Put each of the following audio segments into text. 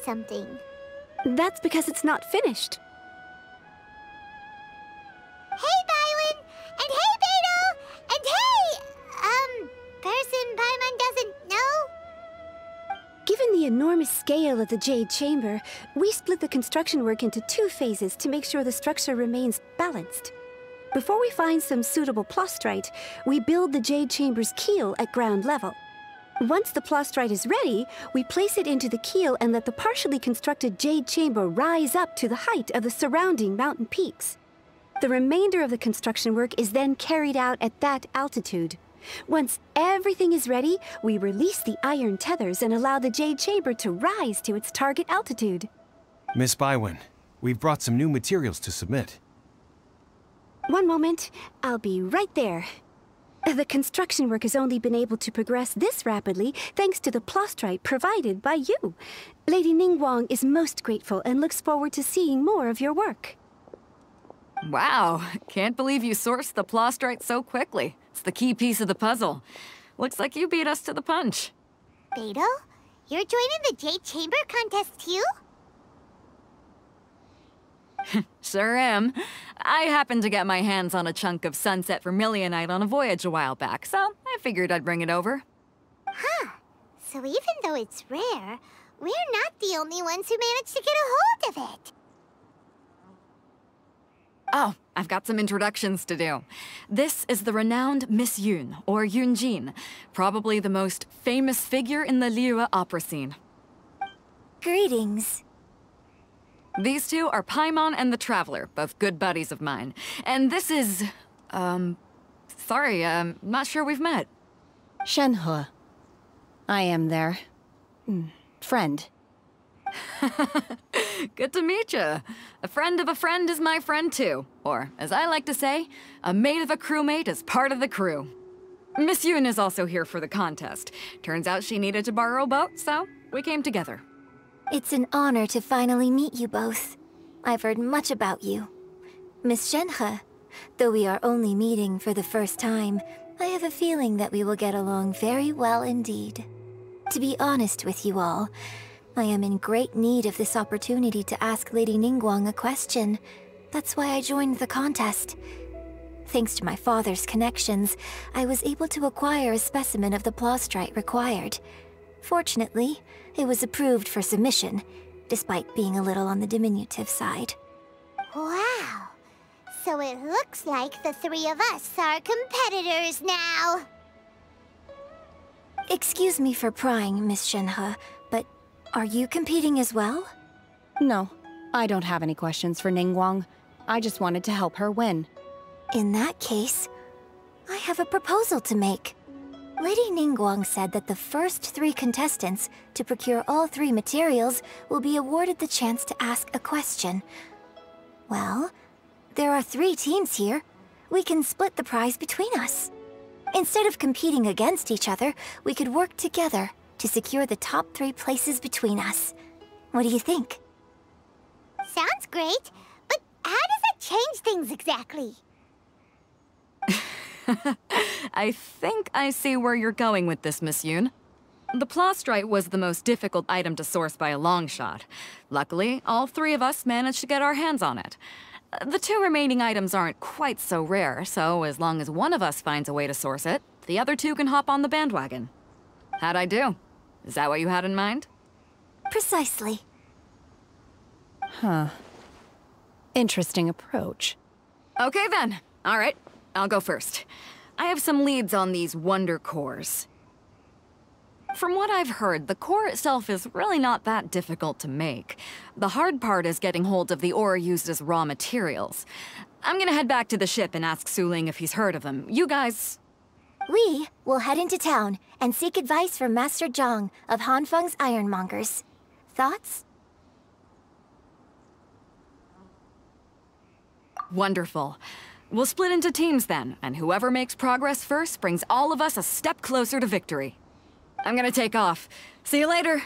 something. That's because it's not finished. Hey, Byron! And hey, Beto! And hey, person Paimon doesn't know? Given the enormous scale of the Jade Chamber, we split the construction work into 2 phases to make sure the structure remains balanced. Before we find some suitable plastrite, we build the Jade Chamber's keel at ground level. Once the plastrite is ready, we place it into the keel and let the partially constructed Jade Chamber rise up to the height of the surrounding mountain peaks. The remainder of the construction work is then carried out at that altitude. Once everything is ready, we release the iron tethers and allow the Jade Chamber to rise to its target altitude. Miss Bygones, we've brought some new materials to submit. One moment, I'll be right there. The construction work has only been able to progress this rapidly thanks to the plastrite provided by you. Lady Ningguang is most grateful and looks forward to seeing more of your work. Wow, can't believe you sourced the plastrite so quickly. It's the key piece of the puzzle. Looks like you beat us to the punch. Beto, you're joining the Jade Chamber contest too? Sure am. I happened to get my hands on a chunk of sunset vermilionite on a voyage a while back, so I figured I'd bring it over. Huh. So even though it's rare, we're not the only ones who managed to get a hold of it. Oh, I've got some introductions to do. This is the renowned Miss Yun, or Yunjin, probably the most famous figure in the Liyue opera scene. Greetings. These two are Paimon and the Traveler, both good buddies of mine. And this is... sorry, not sure we've met. Shenhe. I am their... friend. Good to meet you. A friend of a friend is my friend too. Or, as I like to say, a mate of a crewmate is part of the crew. Miss Yun is also here for the contest. Turns out she needed to borrow a boat, so we came together. It's an honor to finally meet you both. I've heard much about you. Miss Shenhe, though we are only meeting for the first time, I have a feeling that we will get along very well indeed. To be honest with you all, I am in great need of this opportunity to ask Lady Ningguang a question. That's why I joined the contest. Thanks to my father's connections, I was able to acquire a specimen of the plastrite required. Fortunately, it was approved for submission, despite being a little on the diminutive side. Wow. So it looks like the 3 of us are competitors now. Excuse me for prying, Miss Shenhe, but are you competing as well? No, I don't have any questions for Ningguang. I just wanted to help her win. In that case, I have a proposal to make. Lady Ningguang said that the first 3 contestants to procure all 3 materials will be awarded the chance to ask a question. Well, there are 3 teams here. We can split the prize between us. Instead of competing against each other, we could work together to secure the top 3 places between us. What do you think? Sounds great, but how does it change things exactly? I think I see where you're going with this, Miss Yun. The plastrite was the most difficult item to source by a long shot. Luckily, all 3 of us managed to get our hands on it. The 2 remaining items aren't quite so rare, so as long as one of us finds a way to source it, the other 2 can hop on the bandwagon. How'd I do? Is that what you had in mind? Precisely. Huh. Interesting approach. Okay then. All right, I'll go first. I have some leads on these wonder cores. From what I've heard, the core itself is really not that difficult to make. The hard part is getting hold of the ore used as raw materials. I'm gonna head back to the ship and ask Suling if he's heard of them. You guys... We will head into town and seek advice from Master Zhang of Hanfeng's Ironmongers. Thoughts? Wonderful. We'll split into teams then, and whoever makes progress first brings all of us a step closer to victory. I'm gonna take off. See you later.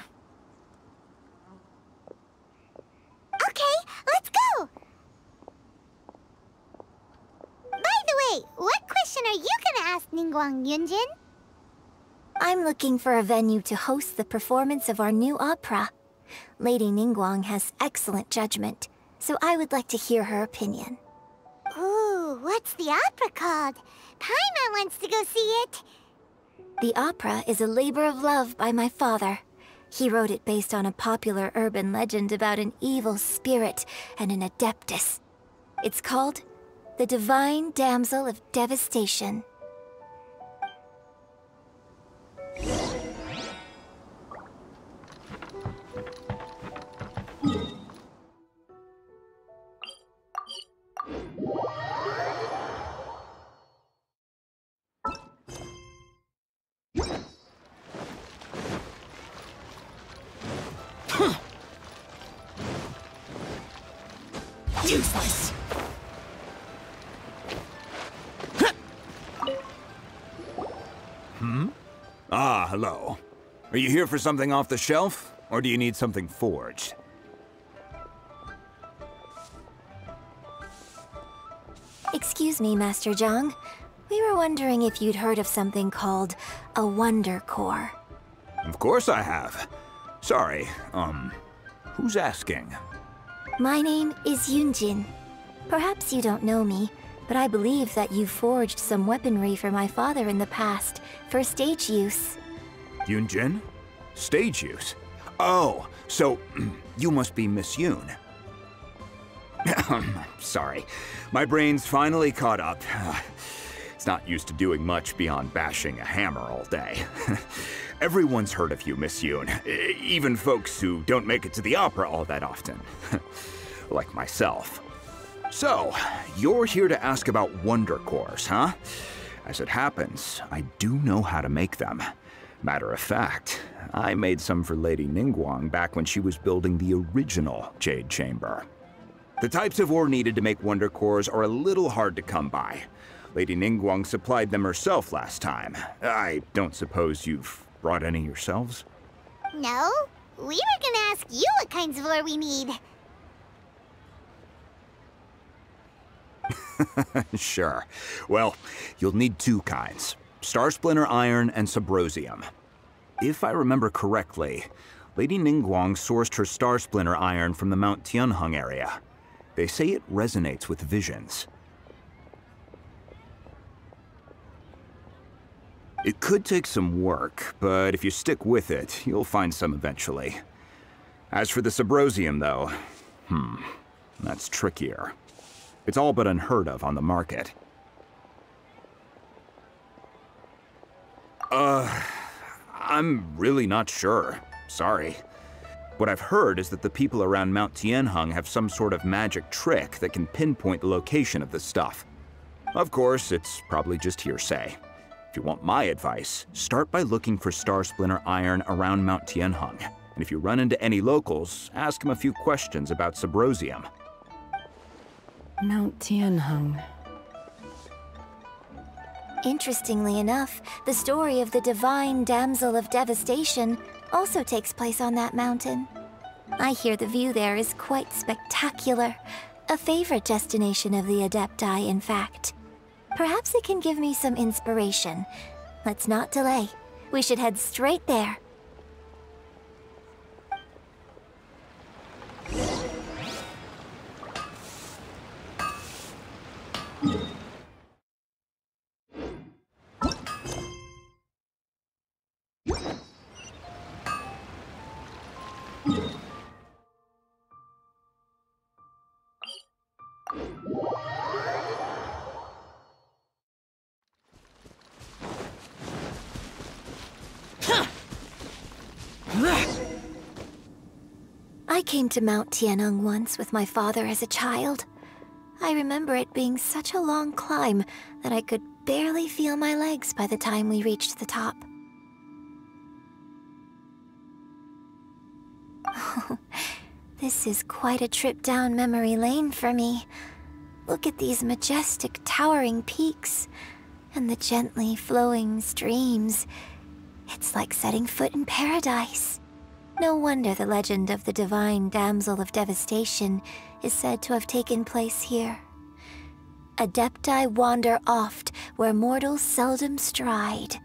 Okay, let's go! By the way, what question are you gonna ask Ningguang, Yunjin? I'm looking for a venue to host the performance of our new opera. Lady Ningguang has excellent judgment, so I would like to hear her opinion. Ooh, what's the opera called? Paimon wants to go see it. The opera is a labor of love by my father. He wrote it based on a popular urban legend about an evil spirit and an adeptus. It's called The Divine Damsel of Devastation. Useless! Ah, hello. Are you here for something off the shelf, or do you need something forged? Excuse me, Master Zhang. We were wondering if you'd heard of something called a Wonder Core. Of course I have. Sorry, who's asking? My name is Yunjin. Perhaps you don't know me, but I believe that you forged some weaponry for my father in the past, for stage use. Yunjin? Stage use? Oh, so you must be Miss Yoon. Sorry, my brain's finally caught up. It's not used to doing much beyond bashing a hammer all day. Everyone's heard of you, Miss Yoon, even folks who don't make it to the opera all that often. Like myself. So, you're here to ask about Wonder Cores, huh? As it happens, I do know how to make them. Matter of fact, I made some for Lady Ningguang back when she was building the original Jade Chamber. The types of ore needed to make Wonder Cores are a little hard to come by. Lady Ningguang supplied them herself last time. I don't suppose you've brought any yourselves? No, we were gonna ask you what kinds of ore we need. Sure. Well, you'll need two kinds. Starsplinter Iron and Subrosium. If I remember correctly, Lady Ningguang sourced her Starsplinter Iron from the Mount Tianheng area. They say it resonates with visions. It could take some work, but if you stick with it, you'll find some eventually. As for the Subrosium, though, that's trickier. It's all but unheard of on the market. I'm really not sure. Sorry. What I've heard is that the people around Mount Tianheng have some sort of magic trick that can pinpoint the location of the stuff. Of course, it's probably just hearsay. If you want my advice, start by looking for Starsplinter Iron around Mount Tianheng. And if you run into any locals, ask them a few questions about Subrosium. Mount Tianheng. Interestingly enough, the story of the Divine Damsel of Devastation also takes place on that mountain. I hear the view there is quite spectacular. A favorite destination of the Adepti, in fact. Perhaps it can give me some inspiration. Let's not delay. We should head straight there. I came to Mount Tianheng once with my father as a child. I remember it being such a long climb that I could barely feel my legs by the time we reached the top. Oh, this is quite a trip down memory lane for me. Look at these majestic, towering peaks, and the gently flowing streams. It's like setting foot in paradise. No wonder the legend of the Divine Damsel of Devastation is said to have taken place here. Adepti wander oft where mortals seldom stride.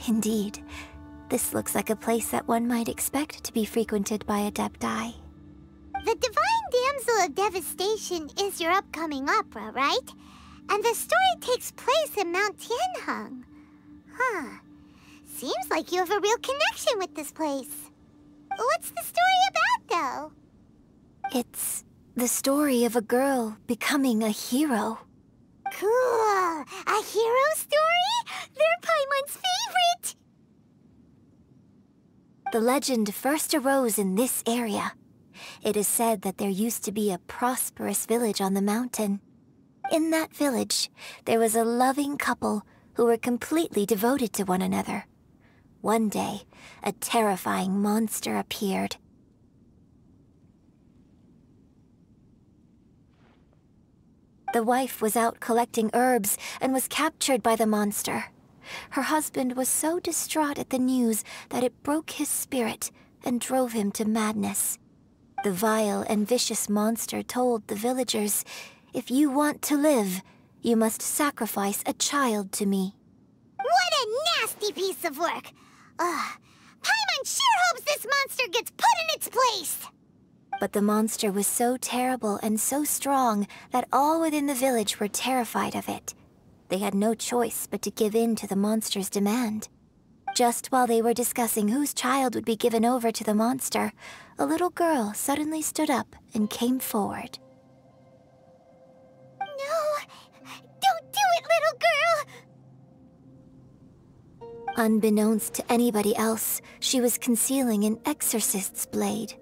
Indeed, This looks like a place that one might expect to be frequented by Adepti. The Divine Damsel of Devastation is your upcoming opera, right? And the story takes place in Mount Tianheng. Huh. Seems like you have a real connection with this place. What's the story about, though? It's the story of a girl becoming a hero. Cool. A hero story? They're Paimon's favorite! The legend first arose in this area. It is said that there used to be a prosperous village on the mountain. In that village, there was a loving couple who were completely devoted to one another. One day, a terrifying monster appeared. The wife was out collecting herbs and was captured by the monster. Her husband was so distraught at the news that it broke his spirit and drove him to madness. The vile and vicious monster told the villagers, "If you want to live, you must sacrifice a child to me." What a nasty piece of work! Paimon sure hopes this monster gets put in its place! But the monster was so terrible and so strong that all within the village were terrified of it. They had no choice but to give in to the monster's demand. Just while they were discussing whose child would be given over to the monster, a little girl suddenly stood up and came forward. No! Don't do it, little girl! Unbeknownst to anybody else, she was concealing an exorcist's blade.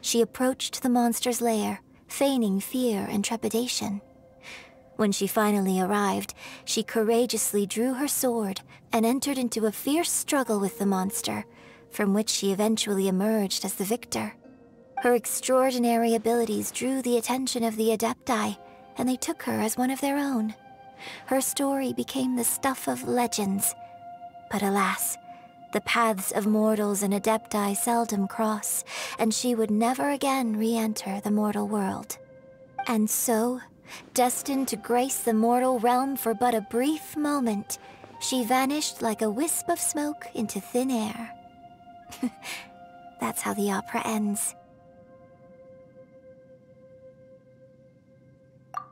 She approached the monster's lair, feigning fear and trepidation. When she finally arrived, she courageously drew her sword and entered into a fierce struggle with the monster, from which she eventually emerged as the victor. Her extraordinary abilities drew the attention of the Adepti, and they took her as one of their own. Her story became the stuff of legends. But alas, the paths of mortals and Adepti seldom cross, and she would never again re-enter the mortal world. And so, destined to grace the mortal realm for but a brief moment, she vanished like a wisp of smoke into thin air. That's how the opera ends.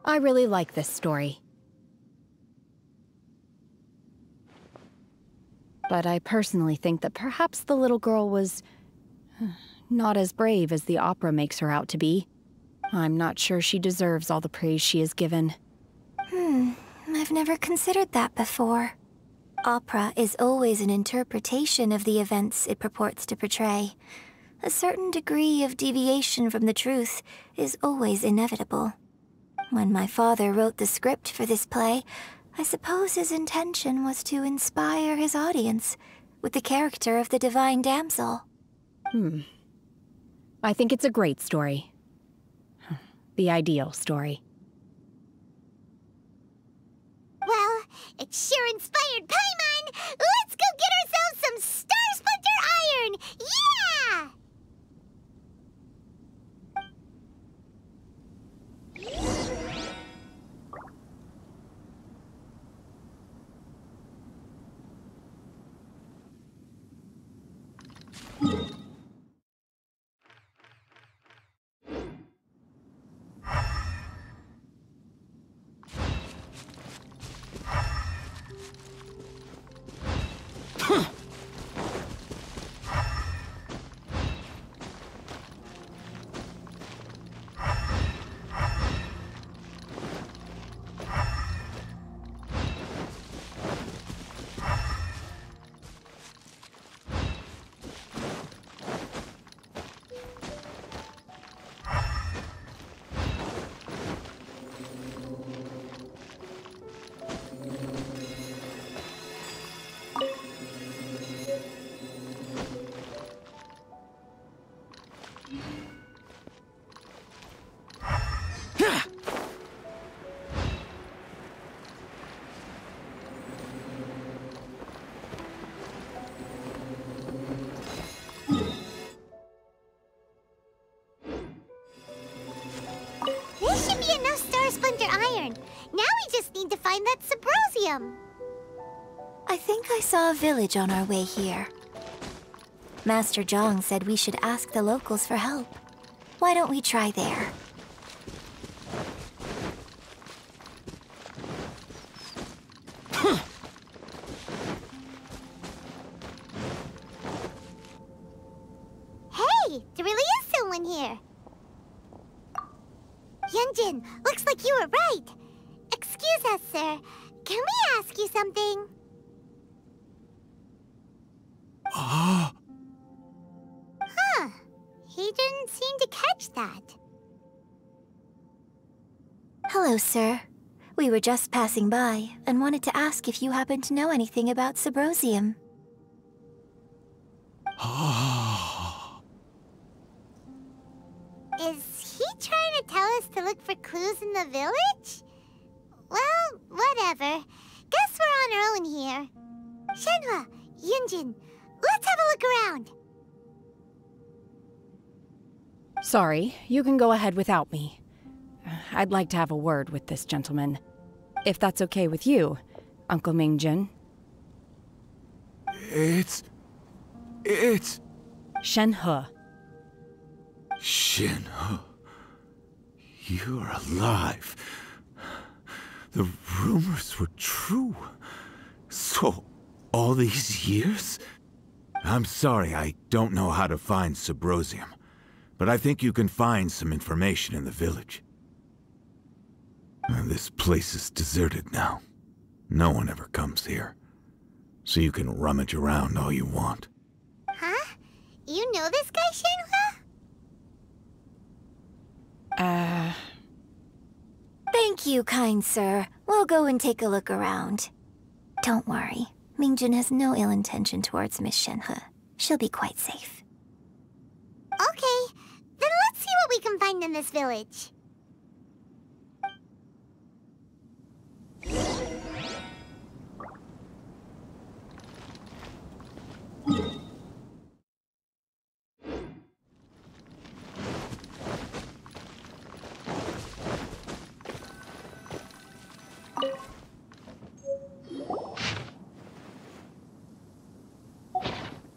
I really like this story. But I personally think that perhaps the little girl was not as brave as the opera makes her out to be. I'm not sure she deserves all the praise she is given. I've never considered that before. Opera is always an interpretation of the events it purports to portray. A certain degree of deviation from the truth is always inevitable. When my father wrote the script for this play, I suppose his intention was to inspire his audience with the character of the Divine Damsel. I think it's a great story. The ideal story. Well, it sure inspired Paimon! Let's go get ourselves some Starsplinter Iron! Yeah! This should be enough Starsplinter Iron. Now we just need to find that Subrosium. I think I saw a village on our way here. Master Zhang said we should ask the locals for help. Why don't we try there? Hey, there really is someone here. Yunjin, looks like you were right. Excuse us, sir. Can we ask you something? Huh. He didn't seem to catch that. Hello, sir. We were just passing by and wanted to ask if you happen to know anything about Subrosium. Is he trying to tell us to look for clues in the village? Well, whatever. Guess we're on our own here. Shenhua, Yunjin, let's have a look around. Sorry, you can go ahead without me. I'd like to have a word with this gentleman. If that's okay with you, Uncle Mingjin. It's... Shenhe. Shenhe. You're alive. The rumors were true. So, all these years? I'm sorry, I don't know how to find Subrosium, but I think you can find some information in the village. This place is deserted now. No one ever comes here. So you can rummage around all you want. Huh? You know this guy, Shenhua? Thank you, kind sir. We'll go and take a look around. Don't worry. Mingjin has no ill intention towards Miss Shenhe. She'll be quite safe. Okay, then let's see what we can find in this village.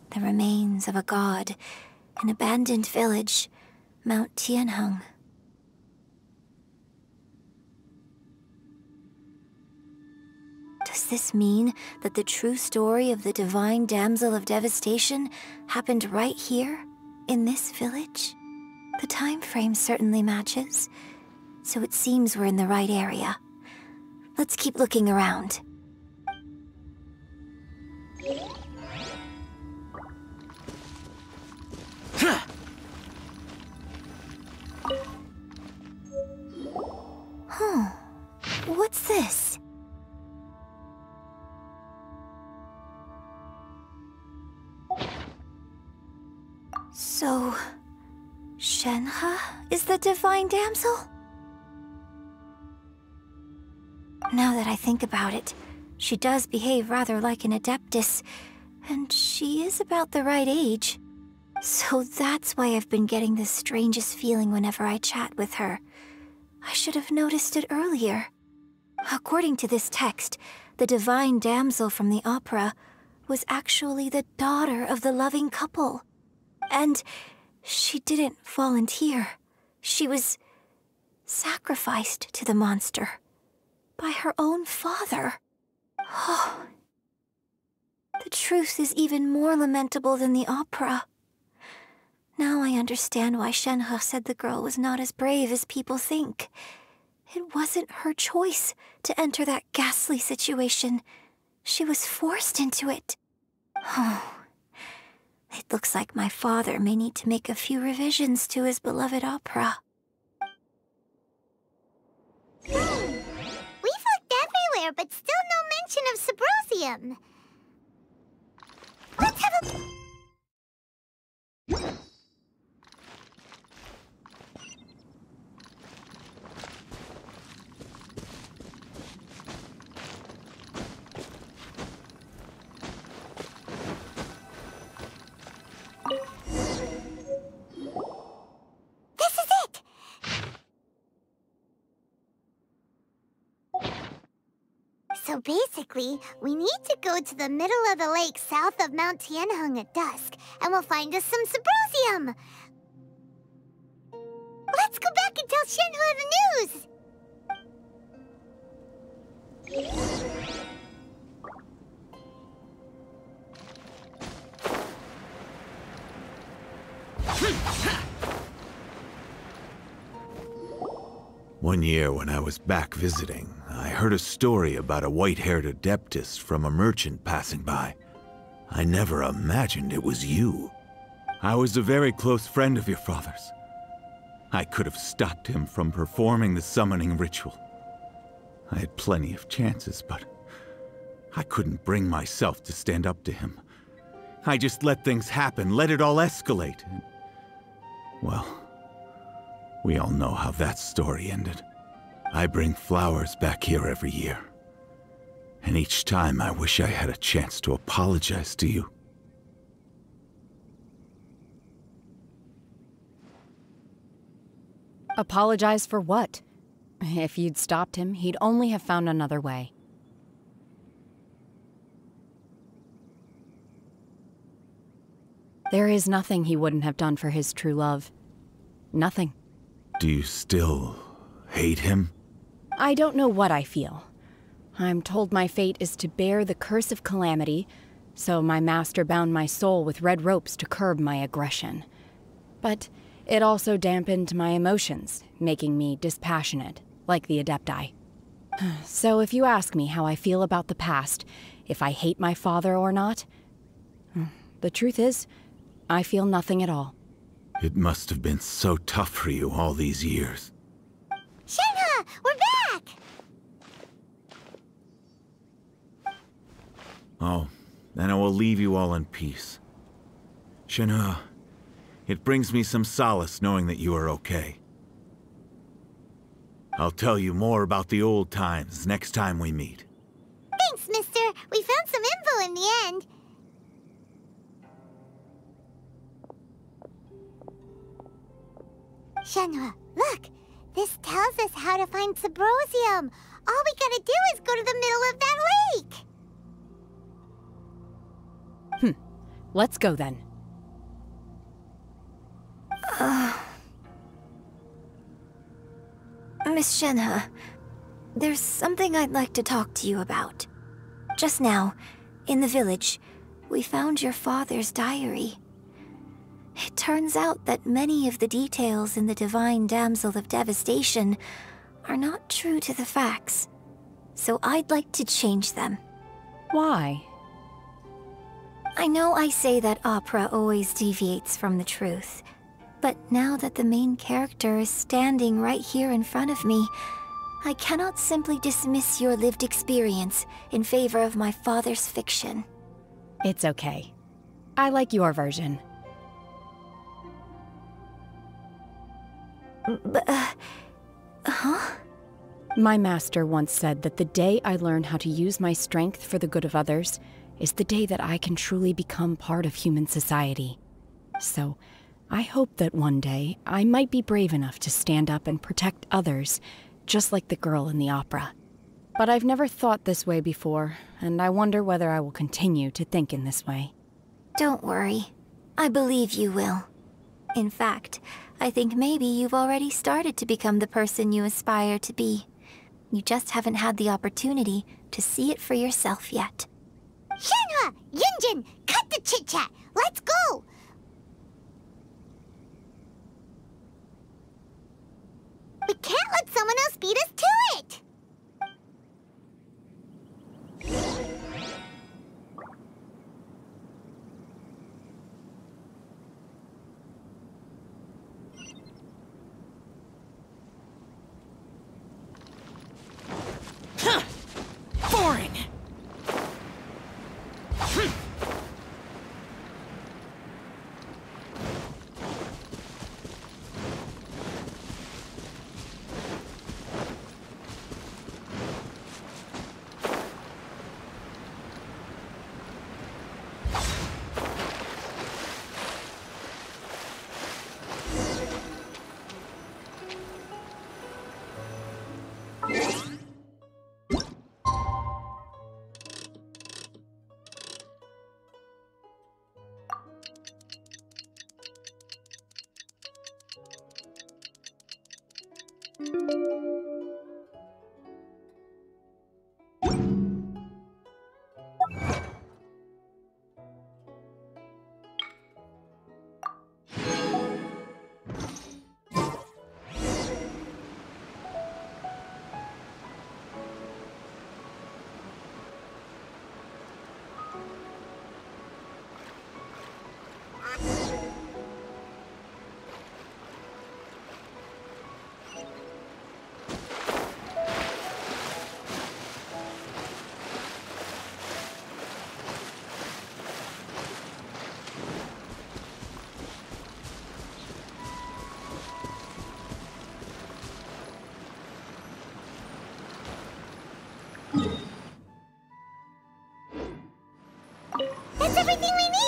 The remains of a god, an abandoned village, Mount Tianheng. Does this mean that the true story of the divine damsel of devastation happened right here, in this village? The time frame certainly matches, so it seems we're in the right area. Let's keep looking around. Huh. What's this? So, Shenhe is the divine damsel? Now that I think about it, she does behave rather like an adeptus, and she is about the right age. So that's why I've been getting the strangest feeling whenever I chat with her. I should have noticed it earlier. According to this text, the divine damsel from the opera was actually the daughter of the loving couple. And she didn't volunteer. She was sacrificed to the monster by her own father. Oh, the truth is even more lamentable than the opera. Now I understand why Shenhe said the girl was not as brave as people think. It wasn't her choice to enter that ghastly situation. She was forced into it. Oh, it looks like my father may need to make a few revisions to his beloved opera. We've looked everywhere, but still no mention of Subrosium. Let's have a... This is it! So basically, we need to go to the middle of the lake south of Mount Tianheng at dusk, and we'll find us some Subrosium. Let's go back and tell Shenhua the news! One year when I was back visiting, I heard a story about a white-haired adeptess from a merchant passing by. I never imagined it was you. I was a very close friend of your father's. I could have stopped him from performing the summoning ritual. I had plenty of chances, but I couldn't bring myself to stand up to him. I just let things happen, let it all escalate. Well, we all know how that story ended. I bring flowers back here every year. And each time I wish I had a chance to apologize to you. Apologize for what? If you'd stopped him, he'd only have found another way. There is nothing he wouldn't have done for his true love. Nothing. Do you still hate him? I don't know what I feel. I'm told my fate is to bear the curse of calamity, so my master bound my soul with red ropes to curb my aggression. But it also dampened my emotions, making me dispassionate, like the Adepti. So if you ask me how I feel about the past, if I hate my father or not, the truth is, I feel nothing at all. It must have been so tough for you all these years. Shenhua, we're back! Oh, then I will leave you all in peace. Shenhua, it brings me some solace knowing that you are okay. I'll tell you more about the old times next time we meet. Thanks, mister. We found some info in the end. Shenhua, look! This tells us how to find Subrosium. All we gotta do is go to the middle of that lake! Let's go then. Miss Shenhua, there's something I'd like to talk to you about. Just now, in the village, we found your father's diary. It turns out that many of the details in the Divine Damsel of Devastation are not true to the facts. So I'd like to change them. Why? I know I say that opera always deviates from the truth, but now that the main character is standing right here in front of me, I cannot simply dismiss your lived experience in favor of my father's fiction. It's okay. I like your version. Huh? My master once said that the day I learn how to use my strength for the good of others is the day that I can truly become part of human society. So, I hope that one day I might be brave enough to stand up and protect others, just like the girl in the opera. But I've never thought this way before, and I wonder whether I will continue to think in this way. Don't worry. I believe you will. In fact, I think maybe you've already started to become the person you aspire to be. You just haven't had the opportunity to see it for yourself yet. Shenhua! Yunjin! Cut the chit-chat! Let's go! We can't let someone else beat us to it! Boring!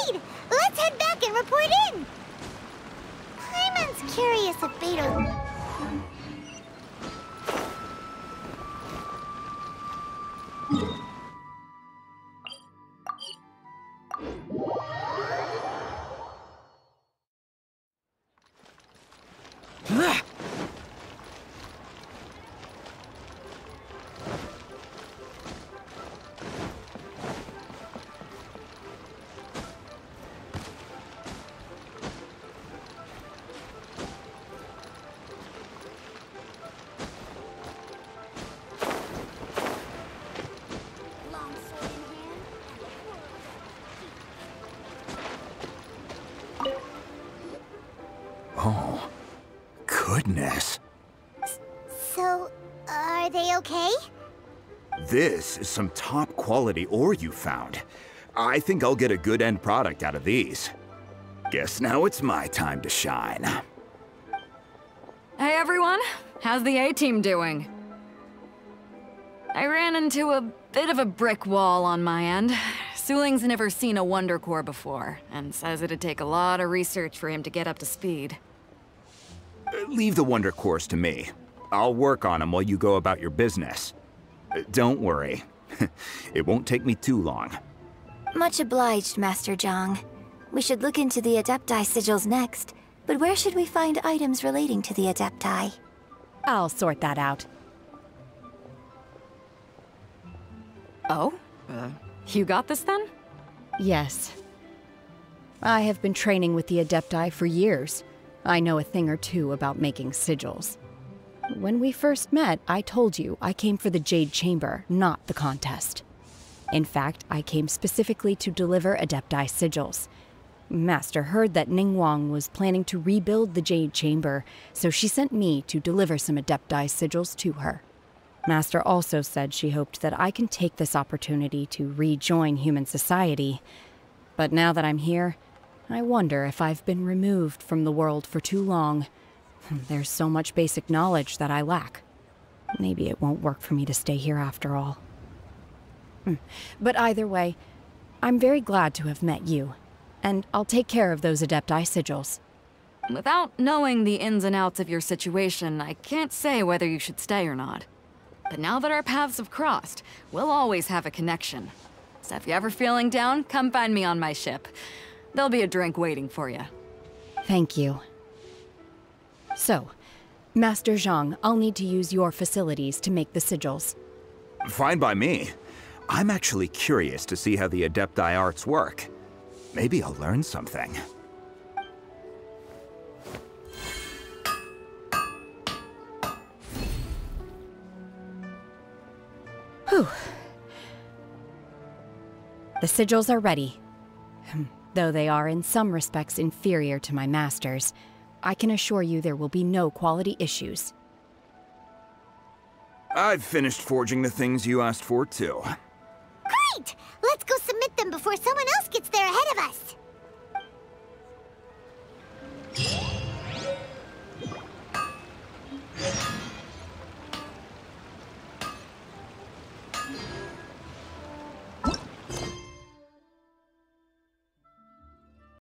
Agreed! Let's head back and report in! Paimon's curious if Beto... Oh, goodness. So, are they okay? This is some top quality ore you found. I think I'll get a good end product out of these. Guess now it's my time to shine. Hey everyone, how's the A-team doing? I ran into a bit of a brick wall on my end. Suling's never seen a Wonder Core before, and says it'd take a lot of research for him to get up to speed. Leave the Wonder Cores to me. I'll work on them while you go about your business. Don't worry. It won't take me too long. Much obliged, Master Zhang. We should look into the Adepti sigils next, but where should we find items relating to the Adepti? I'll sort that out. Oh? You got this then? Yes. I have been training with the Adepti for years. I know a thing or two about making sigils. When we first met, I told you I came for the Jade Chamber, not the contest. In fact, I came specifically to deliver Adepti sigils. Master heard that Ningguang was planning to rebuild the Jade Chamber, so she sent me to deliver some Adepti sigils to her. Master also said she hoped that I can take this opportunity to rejoin human society. But now that I'm here, I wonder if I've been removed from the world for too long. There's so much basic knowledge that I lack. Maybe it won't work for me to stay here after all. But either way, I'm very glad to have met you. And I'll take care of those Adepti sigils. Without knowing the ins and outs of your situation, I can't say whether you should stay or not. But now that our paths have crossed, we'll always have a connection. So if you're ever feeling down, come find me on my ship. There'll be a drink waiting for you. Thank you. So, Master Zhang, I'll need to use your facilities to make the sigils. Fine by me. I'm actually curious to see how the Adepti arts work. Maybe I'll learn something. Whew. The sigils are ready. Though they are in some respects inferior to my master's, I can assure you there will be no quality issues. I've finished forging the things you asked for, too. Great! Let's go submit them before someone else gets there ahead of us!